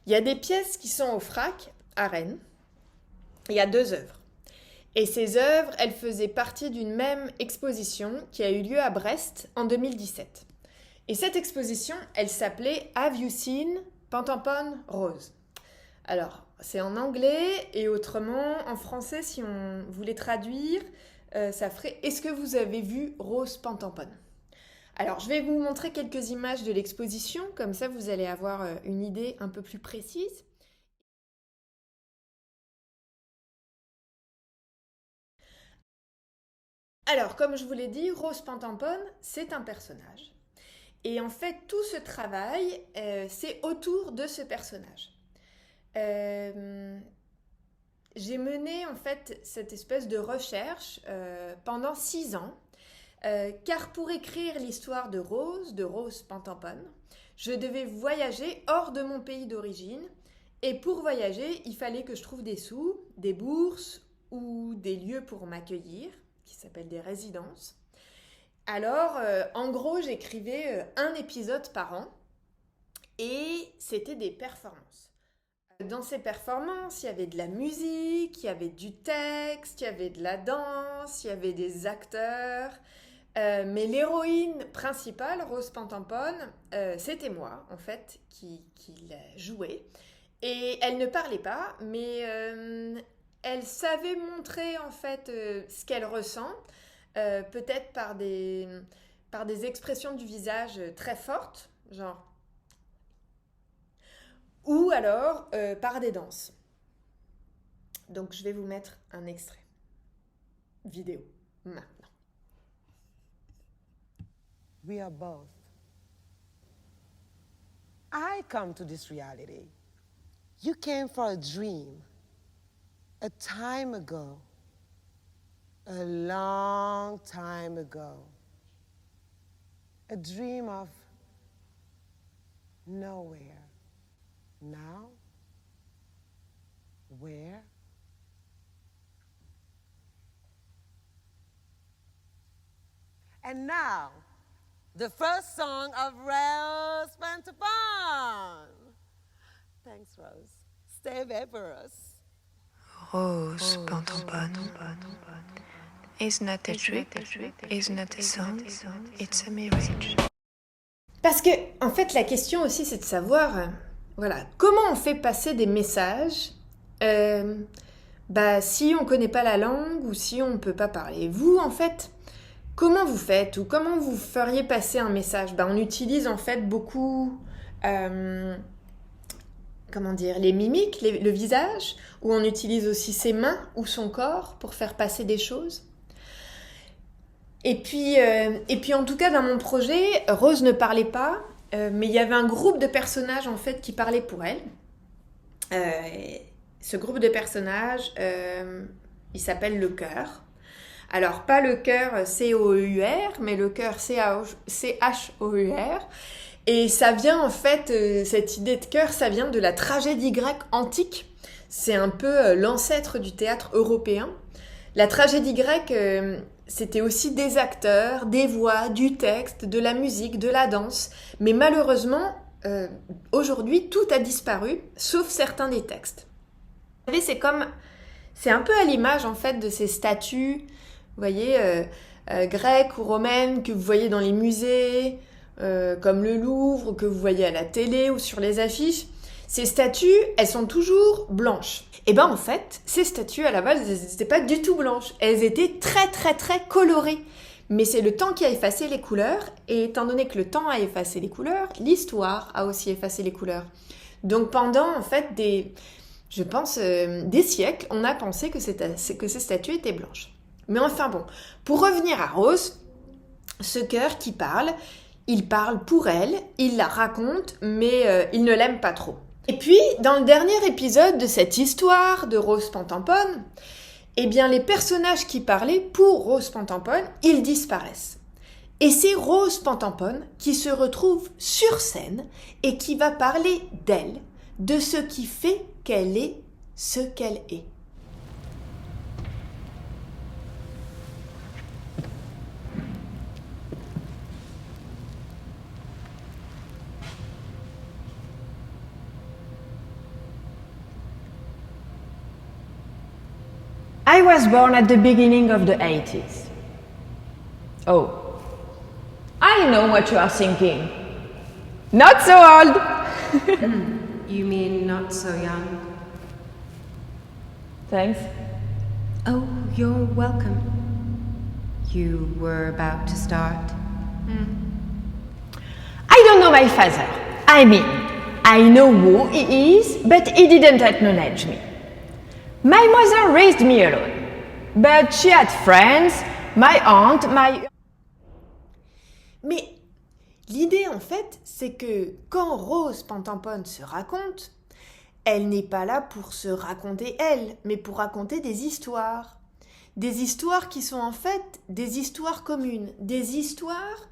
Il y a des pièces qui sont au FRAC à Rennes. Il y a 2 œuvres. Et ces œuvres, elles faisaient partie d'une même exposition qui a eu lieu à Brest en 2017. Et cette exposition, elle s'appelait Have You Seen Pentampon Rose? Alors, c'est en anglais et autrement, en français, si on voulait traduire, ça ferait Est-ce que vous avez vu Rose Pentampon? Alors, je vais vous montrer quelques images de l'exposition, comme ça vous allez avoir une idée un peu plus précise. Alors, comme je vous l'ai dit, Rose Pentampon, c'est un personnage. Et en fait, tout ce travail, c'est autour de ce personnage. Euh, j'ai mené en fait cette espèce de recherche pendant 6 ans, car pour écrire l'histoire de Rose Pentampon, je devais voyager hors de mon pays d'origine. Et pour voyager, il fallait que je trouve des sous, des bourses ou des lieux pour m'accueillir, qui s'appellent des résidences. Alors, en gros, j'écrivais un épisode par an et c'était des performances. Dans ces performances, il y avait de la musique, il y avait du texte, il y avait de la danse, il y avait des acteurs. Mais l'héroïne principale, Rose Pentampon, c'était moi, en fait, qui la jouais. Et elle ne parlait pas, mais elle savait montrer, en fait, ce qu'elle ressent, peut-être par des expressions du visage très fortes, genre, ou alors par des danses. Donc je vais vous mettre un extrait vidéo maintenant. We are both. I come to this reality. You came for a dream, a time ago, a long time ago. A dream of nowhere. Now, where? And now, the first song of Rose Pentampon. Thanks, Rose. Stay there for us. Rose Pentampon is not a trip, is not a song, it's a marriage. Parce que, en fait, la question aussi, c'est de savoir, voilà, comment on fait passer des messages si on ne connaît pas la langue ou si on ne peut pas parler. Vous, en fait, comment vous faites ou comment vous feriez passer un message? On utilise en fait beaucoup, comment dire, les mimiques, le visage, ou on utilise aussi ses mains ou son corps pour faire passer des choses. Et puis en tout cas, dans mon projet, Rose ne parlait pas, mais il y avait un groupe de personnages en fait qui parlaient pour elle. Ce groupe de personnages, il s'appelle le cœur. Alors, pas le cœur C-O-E-U-R, mais le cœur C-H-O-U-R. Et ça vient en fait, cette idée de cœur, ça vient de la tragédie grecque antique. C'est un peu l'ancêtre du théâtre européen. La tragédie grecque, c'était aussi des acteurs, des voix, du texte, de la musique, de la danse. Mais malheureusement, aujourd'hui, tout a disparu, sauf certains des textes. Vous savez, c'est un peu à l'image en fait de ces statues, vous voyez, grecques ou romaines que vous voyez dans les musées, comme le Louvre, que vous voyez à la télé ou sur les affiches. Ces statues, elles sont toujours blanches. Et en fait, ces statues, à la base, elles n'étaient pas du tout blanches. Elles étaient très très très colorées. Mais c'est le temps qui a effacé les couleurs. Et étant donné que le temps a effacé les couleurs, l'histoire a aussi effacé les couleurs. Donc pendant, en fait, des siècles, on a pensé que ces statues étaient blanches. Mais enfin bon, pour revenir à Rose, ce cœur qui parle, il parle pour elle, il la raconte, mais il ne l'aime pas trop. Et puis, dans le dernier épisode de cette histoire de Rose Pentampon, eh bien, les personnages qui parlaient pour Rose Pentampon, ils disparaissent. Et c'est Rose Pentampon qui se retrouve sur scène et qui va parler d'elle, de ce qui fait qu'elle est ce qu'elle est. I was born at the beginning of the 80s. Oh, I know what you are thinking. Not so old! You mean not so young? Thanks. Oh, you're welcome. You were about to start? I don't know my father. I mean, I know who he is, but he didn't acknowledge me. My mother raised me alone, but she had friends, my aunt, my... Mais l'idée en fait, c'est que quand Rose Pentampone se raconte, elle n'est pas là pour se raconter elle, mais pour raconter des histoires. Des histoires qui sont en fait des histoires communes, des histoires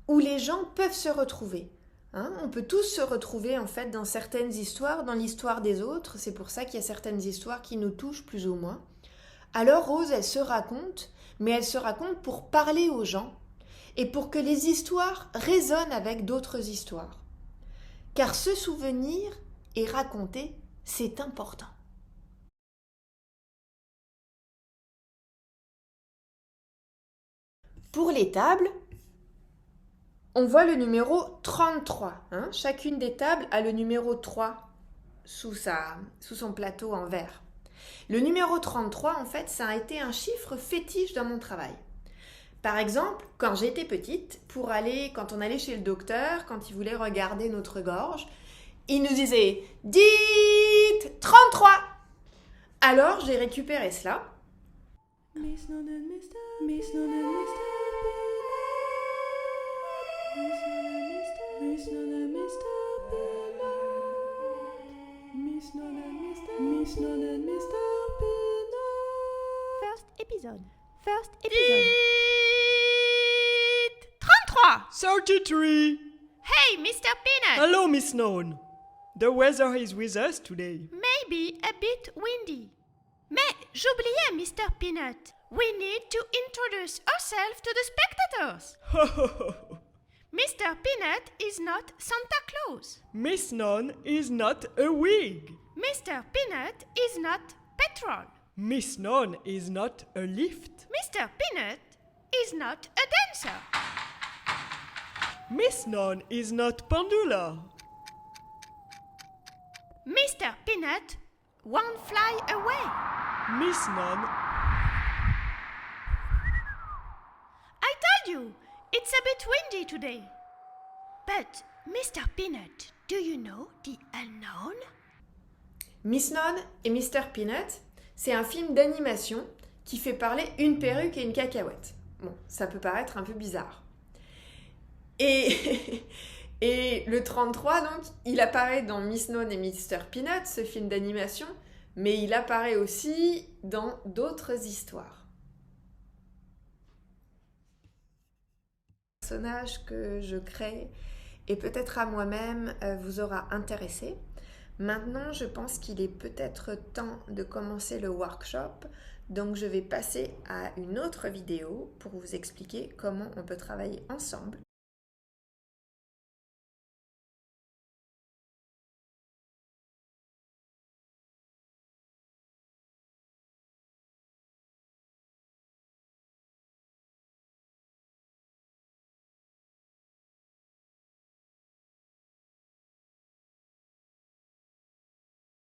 où les gens peuvent se retrouver. Hein, on peut tous se retrouver en fait dans certaines histoires, dans l'histoire des autres. C'est pour ça qu'il y a certaines histoires qui nous touchent plus ou moins. Alors Rose, elle se raconte, mais elle se raconte pour parler aux gens et pour que les histoires résonnent avec d'autres histoires. Car se souvenir et raconter, c'est important. Pour les tables, on voit le numéro 33. Hein. Chacune des tables a le numéro 3 sous son plateau en verre. Le numéro 33, en fait, ça a été un chiffre fétiche dans mon travail. Par exemple, quand j'étais petite, quand on allait chez le docteur, quand il voulait regarder notre gorge, il nous disait « Dites 33 !» Alors, j'ai récupéré cela. Miss Non and Mr. Miss Non and Mr. Miss Non and Mr. Miss Non and Mr. Miss Non and Mr. First episode. First episode. 33! 33! Hey, Mr. Peanut! Hello, Miss Known. The weather is with us today. Maybe a bit windy. Mais j'oubliais, Mr. Peanut. We need to introduce ourselves to the spectators. Mr. Peanut is not Santa Claus. Miss Known is not a wig. Mr. Peanut is not petrol. Miss Known is not a lift. Mr. Peanut is not a dancer. Miss Known is not pendula. Mr. Peanut won't fly away. Miss Known. I told you, it's a bit windy today. But, Mr. Peanut, do you know the unknown? Miss Non et Mr. Peanut, c'est un film d'animation qui fait parler une perruque et une cacahuète. Bon, ça peut paraître un peu bizarre. Et le 33, donc, il apparaît dans Miss Non et Mr. Peanut, ce film d'animation, mais il apparaît aussi dans d'autres histoires. Le personnage que je crée et peut-être à moi-même vous aura intéressé. Maintenant, je pense qu'il est peut-être temps de commencer le workshop, donc je vais passer à une autre vidéo pour vous expliquer comment on peut travailler ensemble.